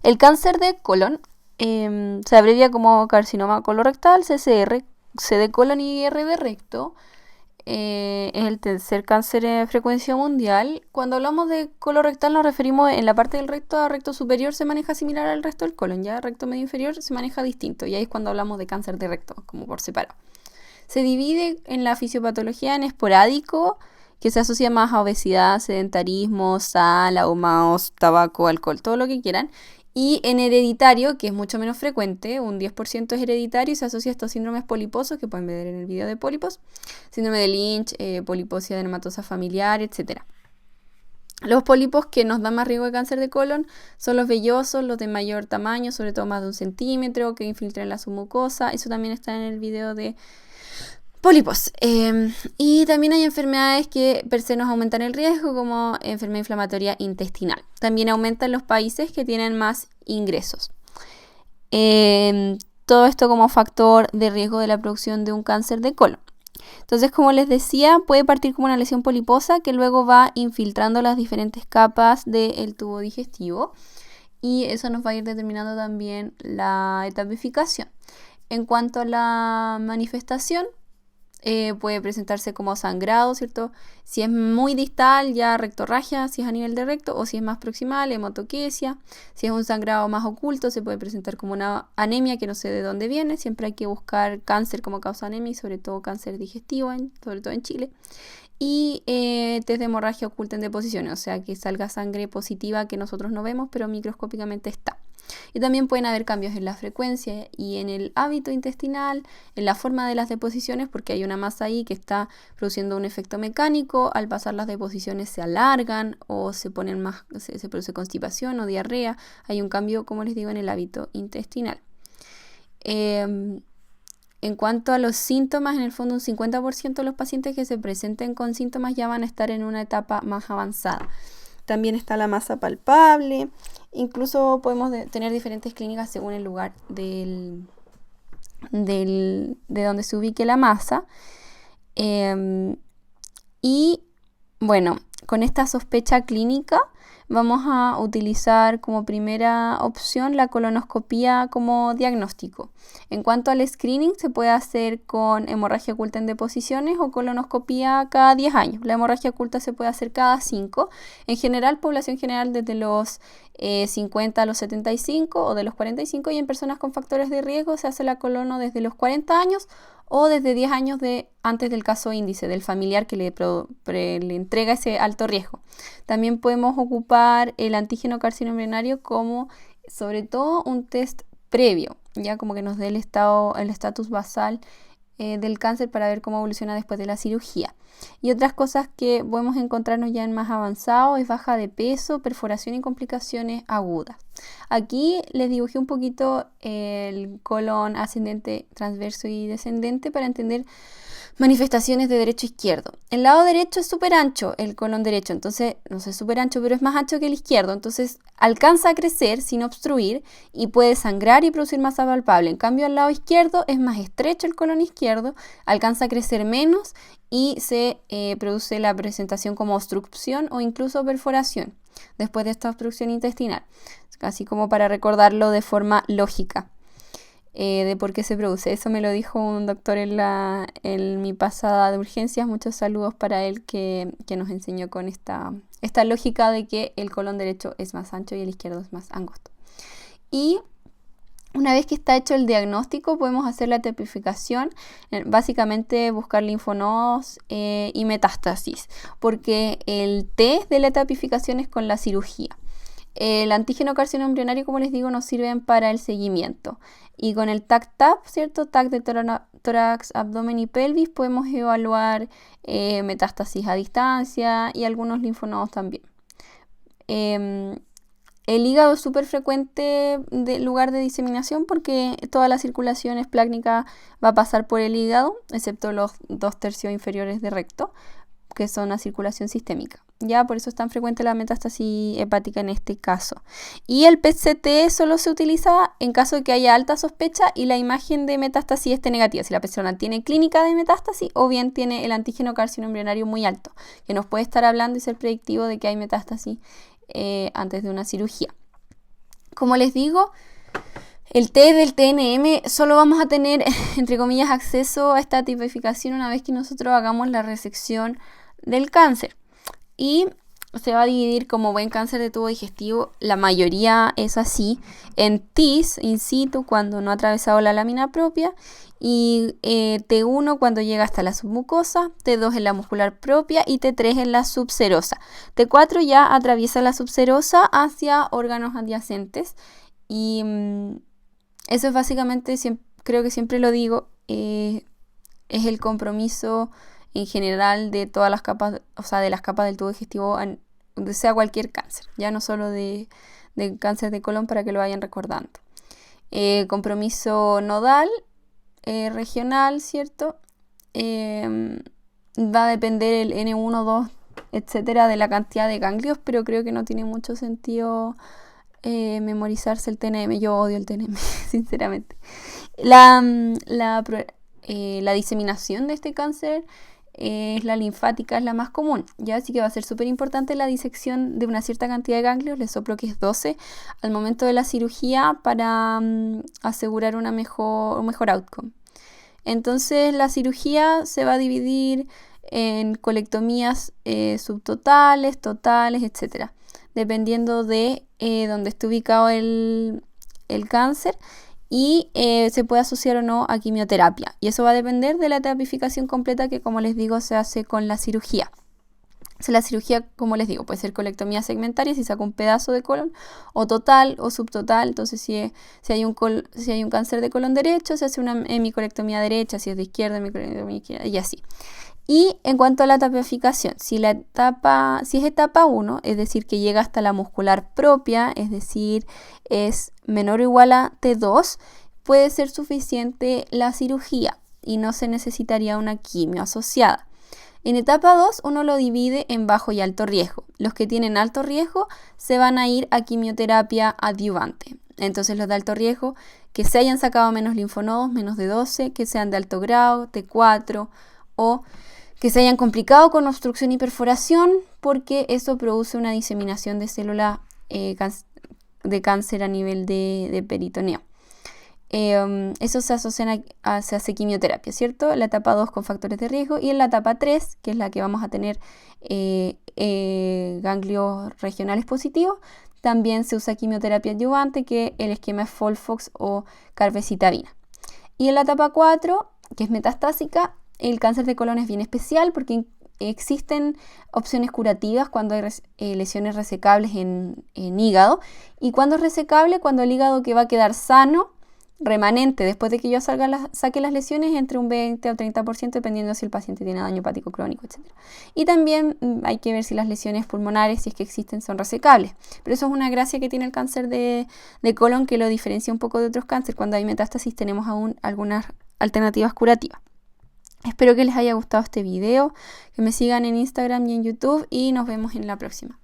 El cáncer de colon se abrevia como carcinoma colorectal, CCR, C de colon y R de recto. Es el tercer cáncer en frecuencia mundial. Cuando hablamos de colorectal nos referimos en la parte del recto a recto superior se maneja similar al resto del colon, ya recto medio inferior se maneja distinto, y ahí es cuando hablamos de cáncer de recto, como por separado. Se divide en la fisiopatología en esporádico, que se asocia más a obesidad, sedentarismo, sal, ahumados, tabaco, alcohol, todo lo que quieran. Y en hereditario, que es mucho menos frecuente, un 10% es hereditario y se asocia a estos síndromes poliposos, que pueden ver en el video de pólipos, síndrome de Lynch, poliposia adenomatosa familiar, etc. Los pólipos que nos dan más riesgo de cáncer de colon son los vellosos, los de mayor tamaño, sobre todo más de 1 centímetro, que infiltran la submucosa. Eso también está en el video de pólipos. Y también hay enfermedades que per se nos aumentan el riesgo, como enfermedad inflamatoria intestinal. También aumentan los países que tienen más ingresos. Todo esto como factor de riesgo de la producción de un cáncer de colon. Entonces, como les decía, puede partir como una lesión poliposa que luego va infiltrando las diferentes capas del tubo digestivo, y eso nos va a ir determinando también la etapificación. En cuanto a la manifestación, puede presentarse como sangrado, ¿cierto? Si es muy distal, ya rectorragia, si es a nivel de recto, o si es más proximal, hemotoquesia. Si es un sangrado más oculto, se puede presentar como una anemia que no sé de dónde viene. Siempre hay que buscar cáncer como causa anemia, y sobre todo cáncer digestivo, sobre todo en Chile. Y test de hemorragia oculta en deposiciones, o sea que salga sangre positiva que nosotros no vemos, pero microscópicamente está. Y también pueden haber cambios en la frecuencia y en el hábito intestinal, en la forma de las deposiciones, porque hay una masa ahí que está produciendo un efecto mecánico. Al pasar las deposiciones se alargan o se ponen más, se produce constipación o diarrea. Hay un cambio, como les digo, en el hábito intestinal. En cuanto a los síntomas, en el fondo un 50% de los pacientes que se presenten con síntomas ya van a estar en una etapa más avanzada. También está la masa palpable. Incluso podemos tener diferentes clínicas según el lugar de donde se ubique la masa. Y bueno, con esta sospecha clínica vamos a utilizar como primera opción la colonoscopía como diagnóstico. En cuanto al screening, se puede hacer con hemorragia oculta en deposiciones o colonoscopía cada 10 años. La hemorragia oculta se puede hacer cada 5. En general, población general desde los 50 a los 75 o de los 45, y en personas con factores de riesgo se hace la colono desde los 40 años o desde 10 años antes del caso índice, del familiar que le entrega ese alto riesgo. También podemos ocupar el antígeno carcinoembrionario como sobre todo un test previo, ya como que nos dé el estatus basal del cáncer para ver cómo evoluciona después de la cirugía. Y otras cosas que podemos encontrarnos ya en más avanzado es baja de peso, perforación y complicaciones agudas. Aquí les dibujé un poquito el colon ascendente, transverso y descendente para entender manifestaciones de derecho a izquierdo. El lado derecho es súper ancho, el colon derecho, entonces no sé, súper ancho, pero es más ancho que el izquierdo, entonces alcanza a crecer sin obstruir y puede sangrar y producir masa palpable. En cambio, al lado izquierdo es más estrecho el colon izquierdo, alcanza a crecer menos y se produce la presentación como obstrucción o incluso perforación después de esta obstrucción intestinal, así como para recordarlo de forma lógica. De por qué se produce. Eso me lo dijo un doctor en mi pasada de urgencias. Muchos saludos para él que nos enseñó con esta lógica de que el colon derecho es más ancho y el izquierdo es más angosto. Y una vez que está hecho el diagnóstico, podemos hacer la tipificación, básicamente buscar linfonodos y metástasis, porque el test de la tipificación es con la cirugía. El antígeno carcinoembrionario, como les digo, nos sirven para el seguimiento. Y con el TAC-TAP, ¿cierto? TAC de tórax, abdomen y pelvis, podemos evaluar metástasis a distancia y algunos linfonodos también. El hígado es súper frecuente lugar de diseminación porque toda la circulación esplácnica va a pasar por el hígado, excepto los 2/3 inferiores de recto, que son la circulación sistémica. Ya por eso es tan frecuente la metástasis hepática en este caso. Y el PET-CT solo se utiliza en caso de que haya alta sospecha y la imagen de metástasis esté negativa. Si la persona tiene clínica de metástasis o bien tiene el antígeno carcinoembrionario muy alto, que nos puede estar hablando y ser predictivo de que hay metástasis antes de una cirugía. Como les digo, el test del TNM solo vamos a tener, entre comillas, acceso a esta tipificación una vez que nosotros hagamos la resección del cáncer. Y se va a dividir como buen cáncer de tubo digestivo, la mayoría es así, en TIS, in situ, cuando no ha atravesado la lámina propia, y T1 cuando llega hasta la submucosa, T2 en la muscular propia y T3 en la subserosa. T4 ya atraviesa la subserosa hacia órganos adyacentes y eso es básicamente, creo que siempre lo digo, es el compromiso en general de todas las capas, o sea, de las capas del tubo digestivo, sea cualquier cáncer, ya no solo de cáncer de colon, para que lo vayan recordando. Compromiso nodal, regional, ¿cierto? Va a depender el N1, 2, etcétera, de la cantidad de ganglios, pero creo que no tiene mucho sentido memorizarse el TNM. Yo odio el TNM, sinceramente. La diseminación de este cáncer es la linfática, es la más común, ¿ya? Así que va a ser súper importante la disección de una cierta cantidad de ganglios, les soplo que es 12, al momento de la cirugía para asegurar un mejor outcome. Entonces la cirugía se va a dividir en colectomías subtotales, totales, etc. Dependiendo de dónde esté ubicado el cáncer. Y se puede asociar o no a quimioterapia. Y eso va a depender de la tapificación completa que, como les digo, se hace con la cirugía. La cirugía, como les digo, puede ser colectomía segmentaria si saca un pedazo de colon, o total o subtotal. Entonces, si hay un cáncer de colon derecho, se hace una hemicolectomía derecha, si es de izquierda, hemicolectomía izquierda, y así. Y en cuanto a la tapificación, si es etapa 1, es decir, que llega hasta la muscular propia, es decir, es menor o igual a T2, puede ser suficiente la cirugía y no se necesitaría una quimio asociada. En etapa 2 uno lo divide en bajo y alto riesgo. Los que tienen alto riesgo se van a ir a quimioterapia adyuvante. Entonces los de alto riesgo, que se hayan sacado menos linfonodos, menos de 12, que sean de alto grado, T4, o que se hayan complicado con obstrucción y perforación, porque eso produce una diseminación de células de cáncer a nivel de peritoneo. Eso se hace quimioterapia, ¿cierto? La etapa 2 con factores de riesgo, y en la etapa 3, que es la que vamos a tener ganglios regionales positivos, también se usa quimioterapia adyuvante, que el esquema es FOLFOX o carfexitabina. Y en la etapa 4, que es metastásica, el cáncer de colon es bien especial porque existen opciones curativas cuando hay lesiones resecables en hígado. Y cuando es resecable, cuando el hígado que va a quedar sano, remanente, después de que yo saque las lesiones, entre un 20 o 30%, dependiendo si el paciente tiene daño hepático crónico, etc. Y también hay que ver si las lesiones pulmonares, si es que existen, son resecables. Pero eso es una gracia que tiene el cáncer de colon, que lo diferencia un poco de otros cánceres. Cuando hay metástasis tenemos aún algunas alternativas curativas. Espero que les haya gustado este video, que me sigan en Instagram y en YouTube, y nos vemos en la próxima.